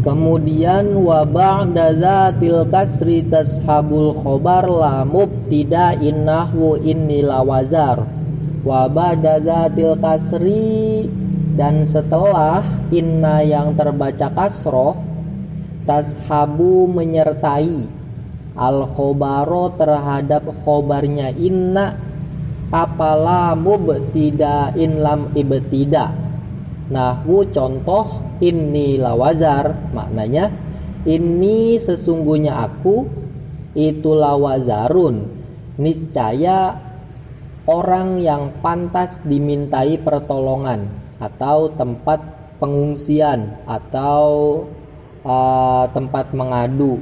Kemudian wa ba'da dzatil kasri tashabul khobar la mubtida'in nahwu inni lawazar. Wa ba'da dzatil kasri, dan setelah inna yang terbaca kasroh, tashabu menyertai al khobaro terhadap khobarnya inna apala mubtida'in lam ibtida. Nahwu contoh inni lawazar, maknanya ini sesungguhnya aku itu lawazarun, niscaya orang yang pantas dimintai pertolongan atau tempat pengungsian atau tempat mengadu.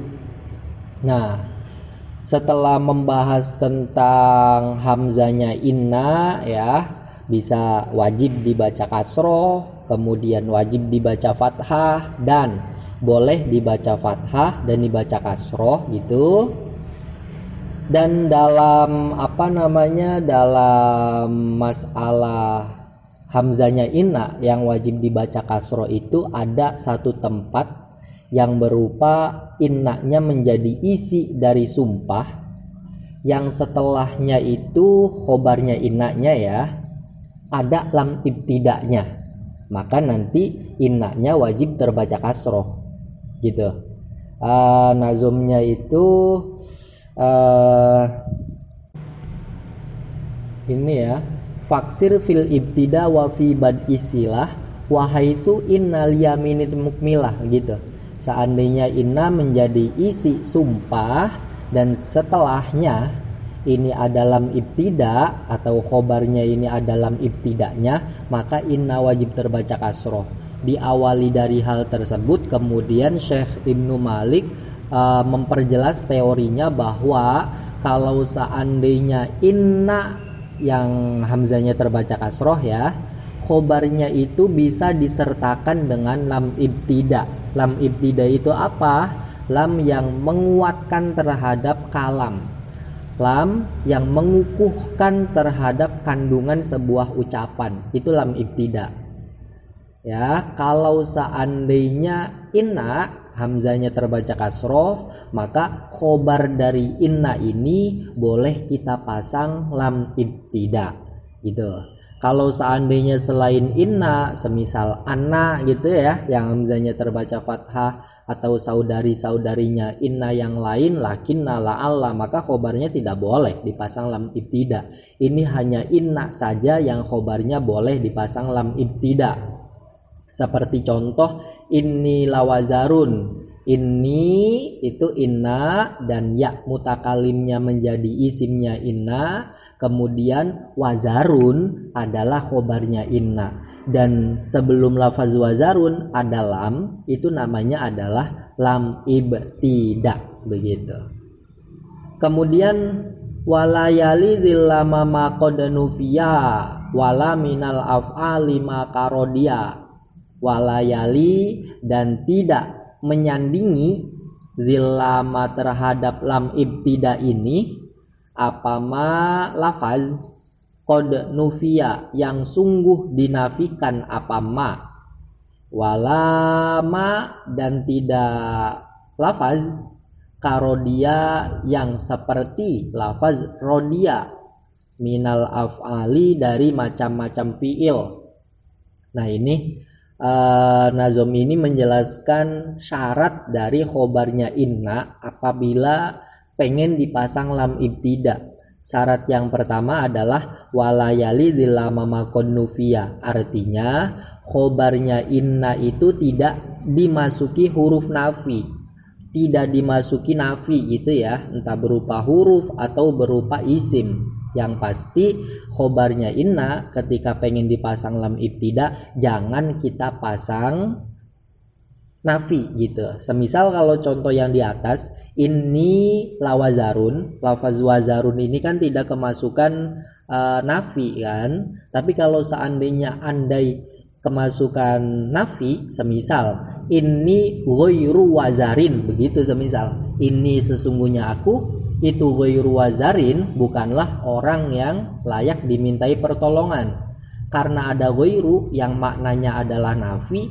Nah, setelah membahas tentang hamzanya inna ya, bisa wajib dibaca kasroh, kemudian wajib dibaca fathah, dan boleh dibaca fathah dan dibaca kasroh gitu. Dan dalam dalam masalah hamzanya inna yang wajib dibaca kasroh itu ada satu tempat yang berupa innanya menjadi isi dari sumpah, yang setelahnya itu khobarnya innanya ya ada lam ibtida'nya, maka nanti innanya wajib terbaca kasroh gitu. Nazumnya itu ini ya, faksir fil ibtida wa fi bad isilah wa haitsu innal yaminit mukmilah gitu. Seandainya inna menjadi isi sumpah dan setelahnya ini adalah ibtida atau khobarnya ini adalah ibtidanya, maka inna wajib terbaca kasroh. Diawali dari hal tersebut, kemudian Syekh Ibnu Malik memperjelas teorinya bahwa kalau seandainya inna yang hamzanya terbaca kasroh ya, khobarnya itu bisa disertakan dengan lam ibtida. Lam ibtida itu apa? Lam yang menguatkan terhadap kalam, lam yang mengukuhkan terhadap kandungan sebuah ucapan, itu lam ibtida ya. Kalau seandainya inna hamzanya terbaca kasroh, maka khobar dari inna ini boleh kita pasang lam ibtida gitu. Kalau seandainya selain inna, semisal anna gitu ya, yang hamzanya terbaca fathah, atau saudari-saudarinya inna yang lain, lakinna, la'alla, maka khobarnya tidak boleh dipasang lam ibtida. Ini hanya inna saja yang khobarnya boleh dipasang lam ibtida. Seperti contoh inni lawazarun, ini itu inna dan ya mutakalimnya menjadi isimnya inna, kemudian wazarun adalah khobarnya inna, dan sebelum lafaz wazarun ada lam, itu namanya adalah lam ibtida begitu. Kemudian walayali zillama maqadanufiya wala minal af'ali makarodia. Walayali, dan tidak menyandingi zillama terhadap lam ibtida ini apama lafaz qad nufiya yang sungguh dinafikan apama, walama, dan tidak lafaz karodia yang seperti lafaz rodia minal af'ali dari macam-macam fiil. Nah ini Nazom ini menjelaskan syarat dari khobarnya inna apabila pengen dipasang lam ibtida. Syarat yang pertama adalah walayali zillama makon nufia, artinya khobarnya inna itu tidak dimasuki huruf nafi, tidak dimasuki nafi gitu ya, entah berupa huruf atau berupa isim. Yang pasti khobarnya inna ketika pengen dipasang lam ibtida jangan kita pasang nafi gitu. Semisal kalau contoh yang di atas, ini lawazarun, lafaz wazarun ini kan tidak kemasukan nafi kan. Tapi kalau seandainya andai kemasukan nafi, semisal ini ghairu wazarin begitu, semisal ini sesungguhnya aku itu ghairu wazarin, bukanlah orang yang layak dimintai pertolongan. Karena ada ghairu yang maknanya adalah nafi,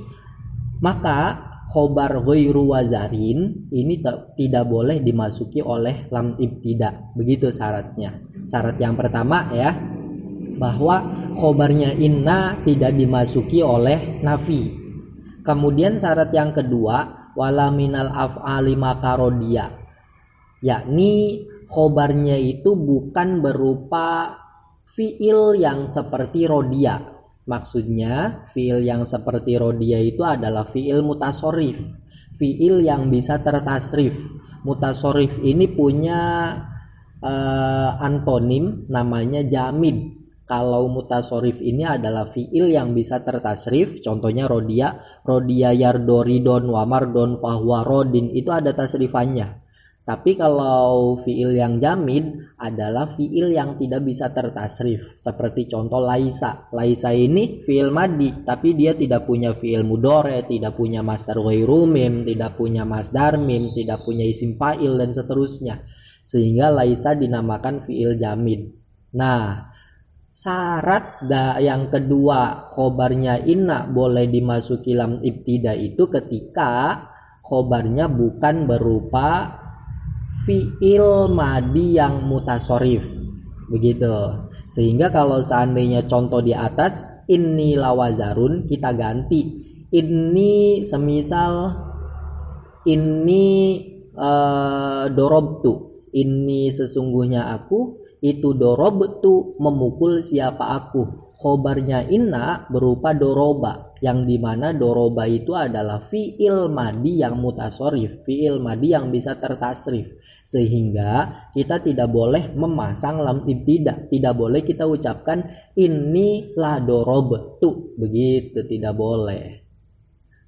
maka khobar ghairu wazarin ini tidak boleh dimasuki oleh lam ibtida. Begitu syaratnya. Syarat yang pertama ya, bahwa khobarnya inna tidak dimasuki oleh nafi. Kemudian syarat yang kedua, wala minal af'ali makarodia, yakni khobarnya itu bukan berupa fiil yang seperti rodia. Maksudnya fiil yang seperti rodia itu adalah fiil mutasorif, fiil yang bisa tertasrif. Mutasorif ini punya antonim namanya jamid. Kalau mutasorif ini adalah fiil yang bisa tertasrif, contohnya rodia yardoridon wamardon fahuwa rodin, itu ada tasrifannya. Tapi kalau fiil yang jamid adalah fiil yang tidak bisa tertasrif, seperti contoh laisa. Laisa ini fiil madi, tapi dia tidak punya fiil mudhore, tidak punya masdar ghairu mim, tidak punya masdar mim, tidak punya isim fa'il dan seterusnya. Sehingga laisa dinamakan fiil jamid. Nah, syarat yang kedua khobarnya inna boleh dimasuki lam ibtida itu ketika khobarnya bukan berupa fiil madi yang mutasorif, begitu. Sehingga kalau seandainya contoh di atas inni lawazarun, kita ganti ini, semisal ini dorobtu, ini sesungguhnya aku, itu dorobtu memukul siapa aku. Khobarnya inna berupa doroba, yang dimana doroba itu adalah fiil madi yang mutasorif, fiil madi yang bisa tertasrif. Sehingga kita tidak boleh memasang lam ibtida, tidak boleh kita ucapkan ini la dorobtu, begitu, tidak boleh.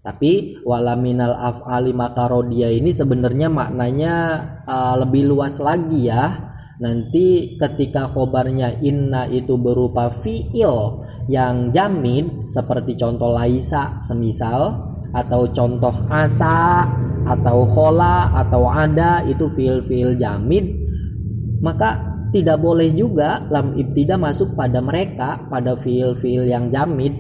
Tapi wala minal af'ali makarodia ini sebenarnya maknanya lebih luas lagi ya. Nanti ketika khobarnya inna itu berupa fiil yang jamid seperti contoh laisa semisal, atau contoh asa atau khola atau ada, itu fiil-fiil jamid, maka tidak boleh juga lam ibtida masuk pada mereka, pada fiil-fiil yang jamid.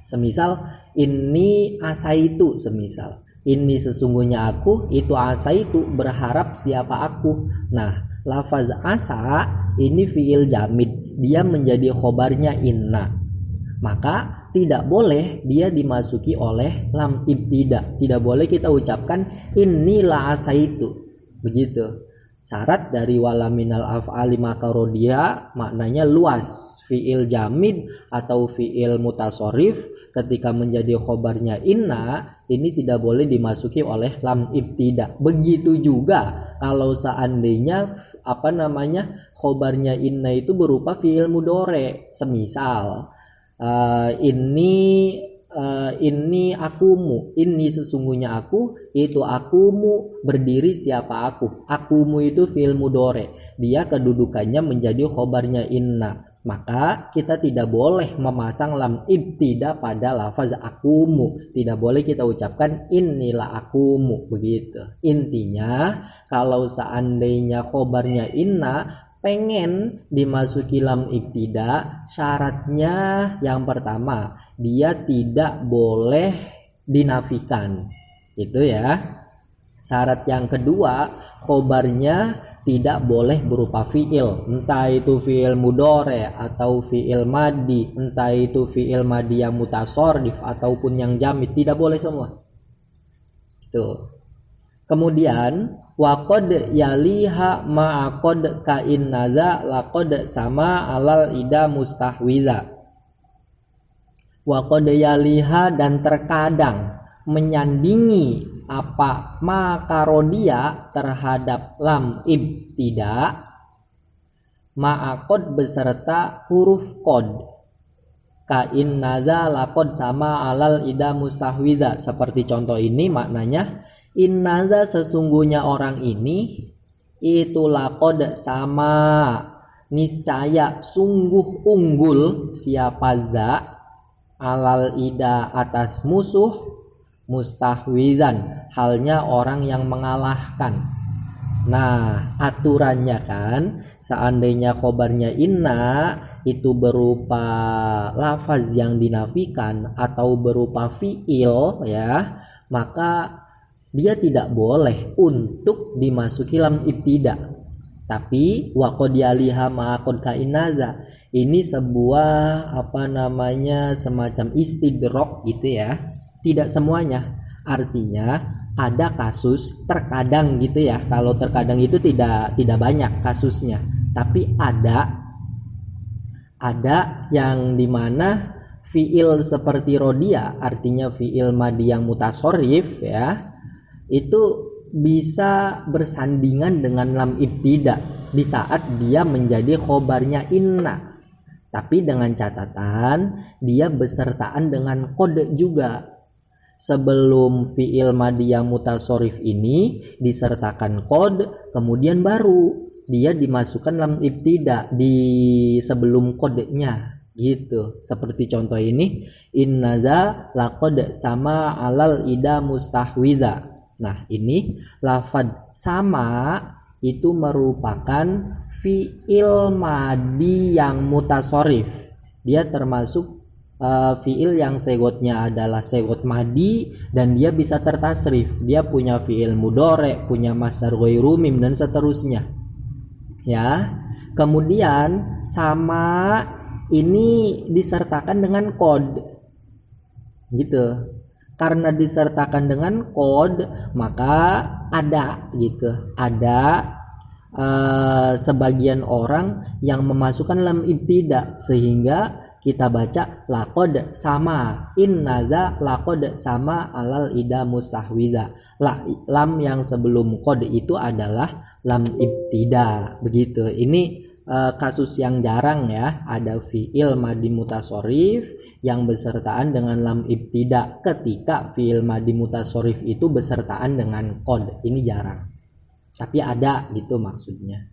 Semisal ini asa itu, semisal ini sesungguhnya aku, itu asa itu berharap siapa aku. Nah, lafaz asa ini fiil jamid, dia menjadi khobarnya inna, maka tidak boleh dia dimasuki oleh lam ibtida, tidak boleh kita ucapkan inilah asa itu, begitu. Syarat dari wala minal af'ali makarodia maknanya luas. Fiil jamid atau fiil mutasorif ketika menjadi khobarnya inna ini tidak boleh dimasuki oleh lam ibtida. Begitu juga kalau seandainya khobarnya inna itu berupa fiil mudhore, semisal ini akumu, ini sesungguhnya aku, itu akumu berdiri siapa aku. Akumu itu fiil mudhore, dia kedudukannya menjadi khobarnya inna, maka kita tidak boleh memasang lam ibtida pada lafaz akumu, tidak boleh kita ucapkan inilah akumu, begitu. Intinya kalau seandainya khobarnya inna pengen dimasuki lam ibtida, syaratnya yang pertama dia tidak boleh dinafikan, itu ya. Syarat yang kedua, khobarnya tidak boleh berupa fiil, entah itu fiil mudhore atau fiil madi, entah itu fiil madi yang mutasorif ataupun yang jamid, tidak boleh semua. Tuh. Kemudian waqad yaliha ma'aqad kain naza laqad sama alal ida mustahwiza. Waqad yaliha, dan terkadang menyandingi apa makarodia terhadap lam ibtida ma'aqad beserta huruf qad. Kain naza laqad sama alal ida mustahwiza, seperti contoh ini maknanya innaza sesungguhnya orang ini, itu laqad sama niscaya sungguh unggul siapa za alal ida atas musuh mustahwizan halnya orang yang mengalahkan. Nah, aturannya kan seandainya khobarnya inna itu berupa lafaz yang dinafikan atau berupa fiil ya, maka dia tidak boleh untuk dimasuki lam ibtida. Tapi waqad yaliha ma'aqad kainaza, ini sebuah semacam istidrok gitu ya. Tidak semuanya. Artinya ada kasus terkadang gitu ya. Kalau terkadang itu tidak banyak kasusnya. Tapi ada yang dimana fiil seperti rodia, artinya fiil madi yang mutasorif ya, itu bisa bersandingan dengan lam ibtida di saat dia menjadi khobarnya inna, tapi dengan catatan dia besertaan dengan kode juga. Sebelum fiil madi yang mutasorif ini disertakan kode, kemudian baru dia dimasukkan lam ibtida di sebelum kodenya gitu. Seperti contoh ini, innaza laqad sama alal ida mustahwidha. Nah, ini lafad sama itu merupakan fiil madi yang mutasorif. Dia termasuk fiil yang segotnya adalah segot madi dan dia bisa tertasrif. Dia punya fiil mudhari, punya masdar ghairu mim dan seterusnya. Ya. Kemudian sama ini disertakan dengan kod. Gitu. Karena disertakan dengan kod, maka ada sebagian orang yang memasukkan lam ibtida, sehingga kita baca laqad sama, innaza laqad sama alal ida mustahwidha. Lam yang sebelum kod itu adalah lam ibtida. Begitu. Ini kasus yang jarang ya, ada fiil madi mutasorif yang besertaan dengan lam ibtida ketika fiil madi mutasorif itu besertaan dengan kod. Ini jarang, tapi ada gitu maksudnya.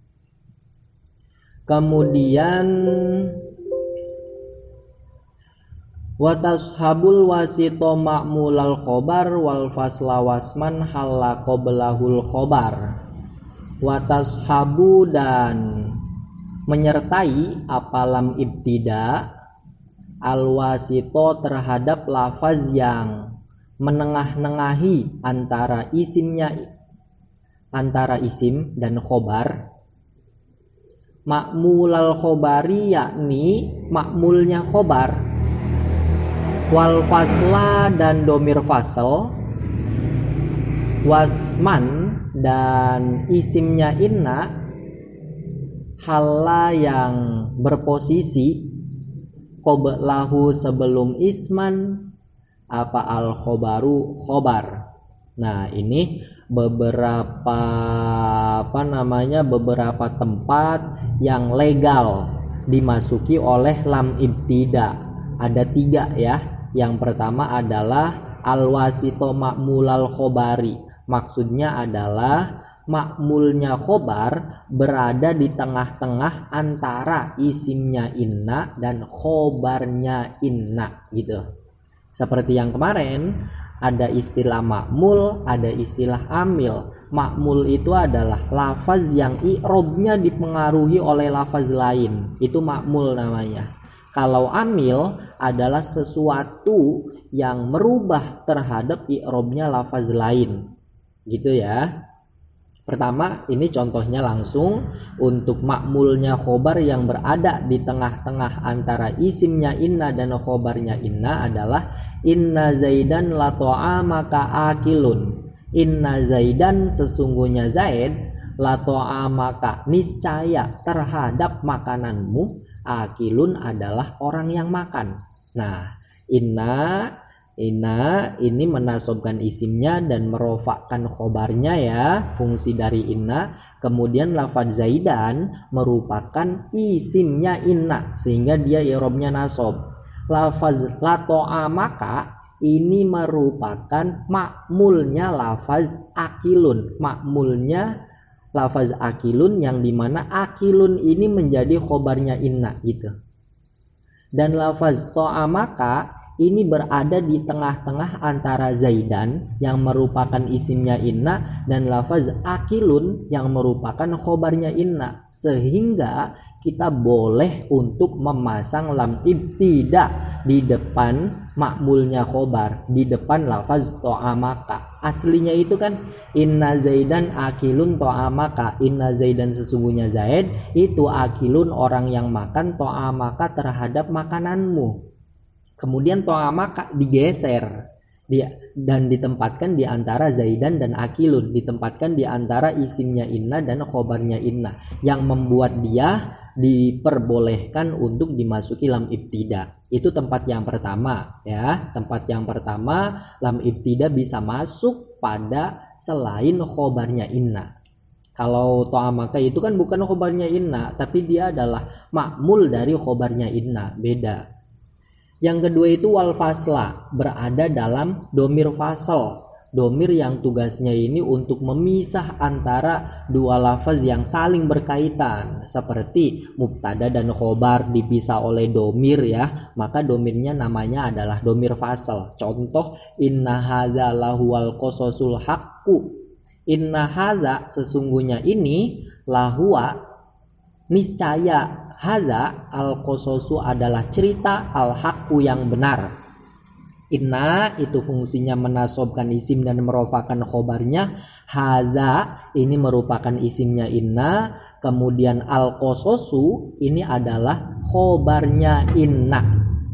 Kemudian watashabul wasito ma'mulal khobar wal fasla wasman halla qoblahul khobar. Watashabu dan menyertai apalam ibtida al-wasito terhadap lafaz yang menengah-nengahi antara isim dan khobar. Ma'mulal khobari yakni ma'mulnya khobar, wal fasla dan domir fasl, wasman dan isimnya inna, halla yang berposisi qoblahu sebelum isman al khobaru khobar. Nah, ini beberapa tempat yang legal dimasuki oleh lam ibtida. Ada 3 ya. Yang pertama adalah al wasito ma'mulal khobari. Maksudnya adalah makmulnya khobar berada di tengah-tengah antara isimnya inna dan khobarnya inna gitu. Seperti yang kemarin, ada istilah makmul, ada istilah amil. Makmul itu adalah lafaz yang i'robnya dipengaruhi oleh lafaz lain, itu makmul namanya. Kalau amil adalah sesuatu yang merubah terhadap i'robnya lafaz lain gitu ya. Pertama, ini contohnya langsung untuk makmulnya khobar yang berada di tengah-tengah antara isimnya inna dan khobarnya inna adalah inna zaidan la ta'amaka akilun. Inna zaidan sesungguhnya Zaid la ta'amaka niscaya terhadap makananmu, akilun adalah orang yang makan. Nah, inna ini menasobkan isimnya dan merofakkan khobarnya ya, fungsi dari inna. Kemudian lafaz zaidan merupakan isimnya inna sehingga dia i'robnya nasob. Lafaz la ta'amaka ini merupakan makmulnya lafaz akilun. Makmulnya lafaz akilun yang dimana akilun ini menjadi khobarnya inna gitu. Dan lafaz ta'amaka ini berada di tengah-tengah antara Zaidan yang merupakan isimnya inna dan lafaz akilun yang merupakan khobarnya inna, sehingga kita boleh untuk memasang lam ibtida di depan makmulnya khobar, di depan lafaz to'amaka. Aslinya itu kan inna Zaidan akilun to'amaka, inna Zaidan sesungguhnya Zaid itu akilun orang yang makan to'amaka terhadap makananmu. Kemudian to'amaka digeser dan ditempatkan di antara Zaidan dan akilun, ditempatkan di antara isimnya inna dan khobarnya inna, yang membuat dia diperbolehkan untuk dimasuki lam ibtida. Itu tempat yang pertama ya. Tempat yang pertama lam ibtida bisa masuk pada selain khobarnya inna. Kalau to'amaka itu kan bukan khobarnya inna, tapi dia adalah makmul dari khobarnya inna, beda. Yang kedua itu wal fasla, berada dalam domir fasal. Domir yang tugasnya ini untuk memisah antara dua lafaz yang saling berkaitan, seperti mubtada dan khobar dipisah oleh domir ya, maka domirnya namanya adalah domir fasal. Contoh inna hadza lahuwal qasasul haqqu. Inna hadza sesungguhnya ini, lahuwa niscaya, hadza al-qasasu adalah cerita, al-haqqu yang benar. Inna itu fungsinya menasobkan isim dan merofakan khobarnya. Hadza ini merupakan isimnya inna. Kemudian al-qasasu ini adalah khobarnya inna.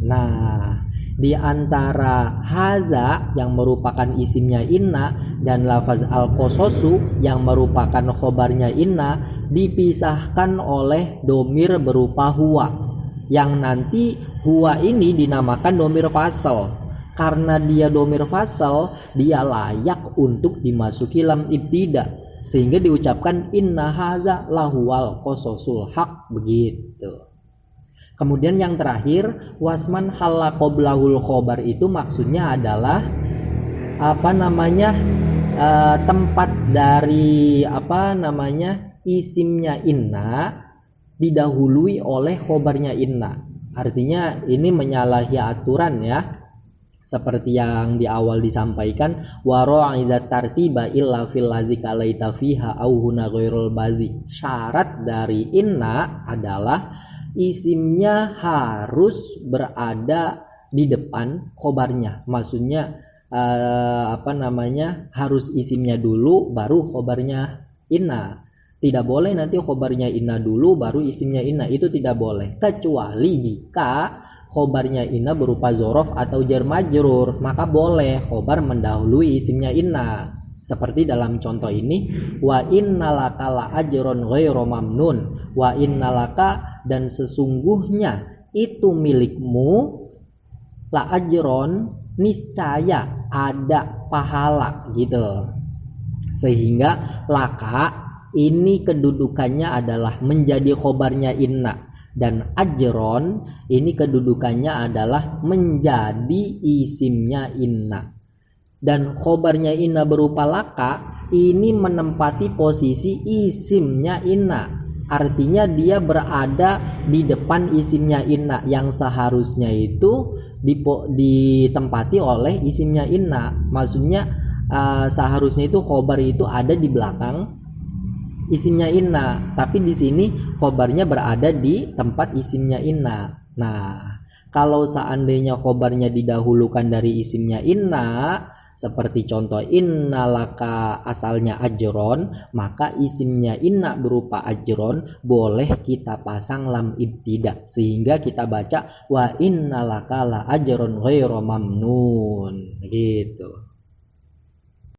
Nah, di antara hadza yang merupakan isimnya inna dan lafaz al-qasasu yang merupakan khobarnya inna dipisahkan oleh domir berupa huwa, yang nanti huwa ini dinamakan domir fasal. Karena dia domir fasal, dia layak untuk dimasuki lam ibtida, sehingga diucapkan inna hadza lahuwal qasasul haq, begitu. Kemudian yang terakhir wasman halla qoblahul khobar, itu maksudnya adalah tempat dari isimnya inna didahului oleh khobarnya inna. Artinya ini menyalahi aturan ya, seperti yang di awal disampaikan, waro'idhat tartiba illa fil ladzi kalaita fiha au huna ghairul badhi. Syarat dari inna adalah isimnya harus berada di depan khobarnya. Maksudnya harus isimnya dulu baru khobarnya inna. Tidak boleh nanti khobarnya inna dulu baru isimnya inna, itu tidak boleh. Kecuali jika khobarnya inna berupa zorof atau jar majrur, maka boleh khobar mendahului isimnya inna. Seperti dalam contoh ini, wa innalaka la ajron ghairu mamnun, wa innalaka dan sesungguhnya itu milikmu, la ajron niscaya ada pahala gitu. Sehingga laka ini kedudukannya adalah menjadi khobarnya inna, dan ajron ini kedudukannya adalah menjadi isimnya inna. Dan khobarnya inna berupa laka ini menempati posisi isimnya inna. Artinya dia berada di depan isimnya inna, yang seharusnya itu ditempati oleh isimnya inna. Maksudnya seharusnya itu khobar itu ada di belakang isimnya inna, tapi di sini khobarnya berada di tempat isimnya inna. Nah, kalau seandainya khobarnya didahulukan dari isimnya inna, seperti contoh innalaka asalnya ajron, maka isimnya inna berupa ajron boleh kita pasang lam ibtida, sehingga kita baca wa innalaka la ajron ghairu mamnun gitu.